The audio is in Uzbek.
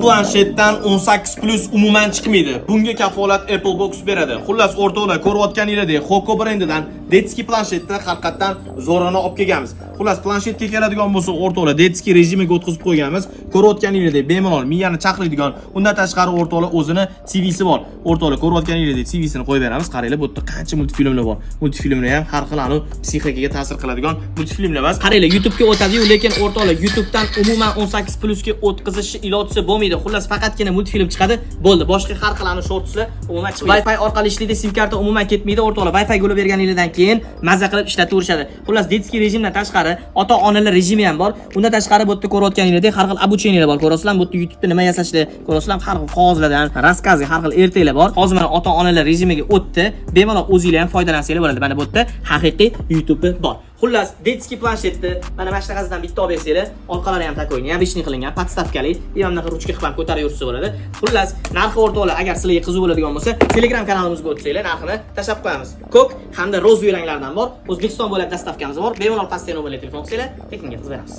planshetdan 18 plus umuman chiqmaydi. Bunga kafolat Apple Box beradi. Xullas, o'rtoqlar, ko'rayotganingizdek, Hoko brendidan Detski planshetni haqiqatan zo'rona olib kelganmiz. Xullas, planshetga keladigan bo'lsa, o'rtoqlar, Detski rejimiga o'tkazib qo'yganmiz. Ko'rayotganingizdek, bemalol miyani chaqiradigan, undan tashqari o'rtoqlar o'zini CV'si bor. O'rtoqlar, ko'rayotganingizdek CV'sini qo'yib beramiz. Qaranglar, bu yerda qancha multfilmlar bor. Multfilmlar ham har xil psixikaga ta'sir qiladigan multfilmlar emas. Qaranglar, YouTube ga o'tadi-yu, lekin o'rtoqlar, YouTube dan umuman 18 plusga o'tkazishi iloji bo'lmaydi. Xullas, faqatgina multfilm chiqadi. Bo'ldi. Boshqa har xil shortslar umuman chiqmaydi. Wi-Fi orqali ishlaydi, sim karta umuman ketmaydi. O'rtoqlar, Wi-Fi yo'lib berganingizdan keyin mazza qilib ishlataverishadi. Xullas, Detski rejimdan tashqari ota-onalar rejimi ham bor. Undan tashqari bu yerda ko'rayotganingizdek har xil обучениялар bor. Ko'rasizlar, bu yerda YouTube'da nima yasashni ko'rasizlar, har xil qog'ozlardan, raskazi, har xil ertaklar bor. Hozir mana ota-onalar rejimiga o'tdi. Bemalol o'zingizlar ham foydalansanglar bo'ladi. Mana bu yerda haqiqiy YouTube bor. Xullas, Detski planshetni mana mashtaqasidan bitta olib bersanglar, orqalari ham takoyni, ham beshni qilingan, podstavkali, ham bunaqa ruchka qilib ham ko'tarib yursa bo'ladi. Xullas, narxi o'rtoqlar, agar sizlarga qiziq bo'ladigan bo'lsa, Telegram kanalimizga o'tsanglar, narxini tashab qo'yamiz. Ko'k hamda ro'z ranglardan bor. O'zbekiston bo'ylab dastavkamiz bor. Bemalol pastga nomerli telefon qilsanglar, tekinga qilib beramiz.